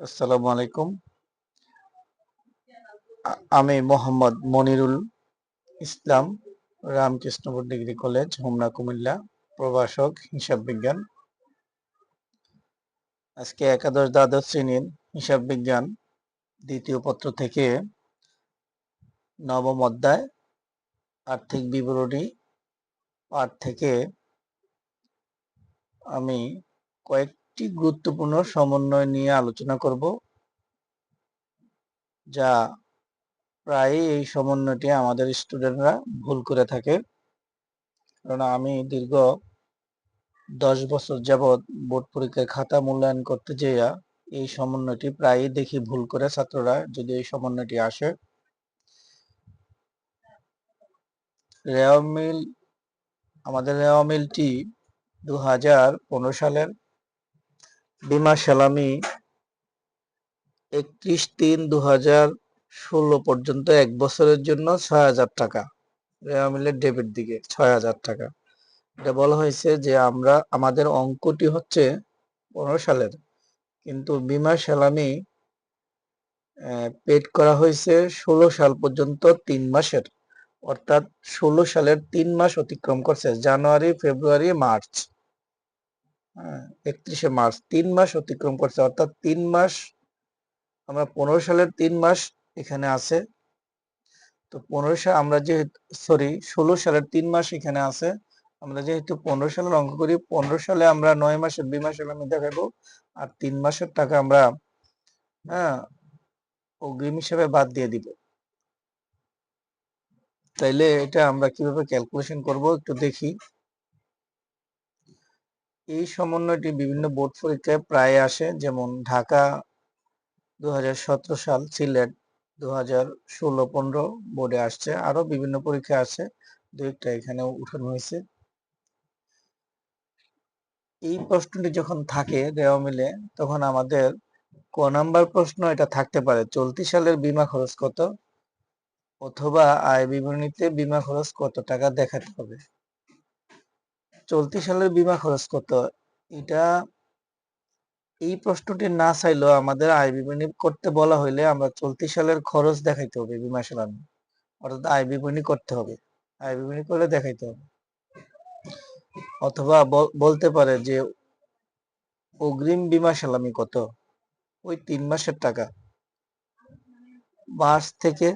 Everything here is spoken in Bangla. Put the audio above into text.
আসসালামু আলাইকুম। আমি মোহাম্মদ মনিরুল ইসলাম, রামকৃষ্ণপুর ডিগ্রি কলেজ, হোমনা, কুমিল্লা, প্রভাষক, হিসাব বিজ্ঞান। আজকে একাদশ দ্বাদশ শ্রেণীর হিসাব বিজ্ঞান দ্বিতীয় পত্র থেকে নবম অধ্যায় আর্থিক বিবরণী পাঠ থেকে আমি কয়েকটি গুরুত্বপূর্ণ সমন্বয় নিয়ে আলোচনা করব, যা প্রায়ই এই সমন্বয়টি আমাদের স্টুডেন্টরা ভুল করে থাকে। কারণ আমি দীর্ঘ 10 বছর যাবৎ বোর্ড পরীক্ষায় খাতা মূল্যায়ন করতে যেয়ে এই সমন্বয়টি প্রায়ই দেখি ভুল করে ছাত্ররা, যদি এই সমন্বয়টি আসে। আমাদের রেওয়া মিলটি 2015 সালের বিমা সালামি 31/3/2016 পর্যন্ত এক বছরের জন্য 6,000 টাকা, রেওয়া মিলের ডেবিট দিকে 6,000 টাকা। এটা বলা হয়েছে যে আমাদের অঙ্কটি হচ্ছে 15 সালের, কিন্তু বিমা সালামি পেড করা হয়েছে 16 সাল পর্যন্ত 3 মাসের, অর্থাৎ 16 সালের 3 মাস অতিক্রম করছে, জানুয়ারি, ফেব্রুয়ারি, মার্চ, 31শে মার্চ 3 মাস অতিক্রম করছে, অর্থাৎ 3 মাস আমরা 15 সালের 3 মাস এখানে আছে। তো 15 সাল আমরা যেহেতু 16 সালের 3 মাস এখানে আছে, আমরা যেহেতু 15 সালের অঙ্ক করি, 15 সালে আমরা 9 মাসের বিমা সালামি দেখাবো, আর 3 মাসের টাকা আমরা অগ্রিম হিসেবে বাদ দিয়ে দিব। তাইলে এটা আমরা কিভাবে ক্যালকুলেশন করব একটু দেখি। এই সমন্বয়টি বিভিন্ন বোর্ড পরীক্ষায় প্রায় আসে, যেমন ঢাকা 2017 সাল, সিলেট 2016-15 বোর্ডে আসছে, আরো বিভিন্ন পরীক্ষা আছে, দু একটা এখানে উঠানো হয়েছে। এই প্রশ্নটি যখন থাকে দেওয়া মিলে, তখন আমাদের ক নাম্বার প্রশ্ন এটা থাকতে পারে, চলতি সালের বিমা খরচ কত, অথবা আয় বিবরণীতে বিমা খরচ কত টাকা দেখাতে হবে। চলতি সালের বিমা খরচ কত, এটা এই প্রশ্নটি না চাইলেও আমাদের আয় বিবরণী করতে বলা হইলে আমরা চলতি সালের খরচ দেখাইতে হবে, বিমা সালামি, অর্থাৎ আয় বিবরণী করতে হবে, আয় বিবরণী করে দেখাইতে হবে। অথবা বলতে পারে যে অগ্রিম বিমা সালামি কত, ওই 3 মাসের টাকা, মার্চ থেকে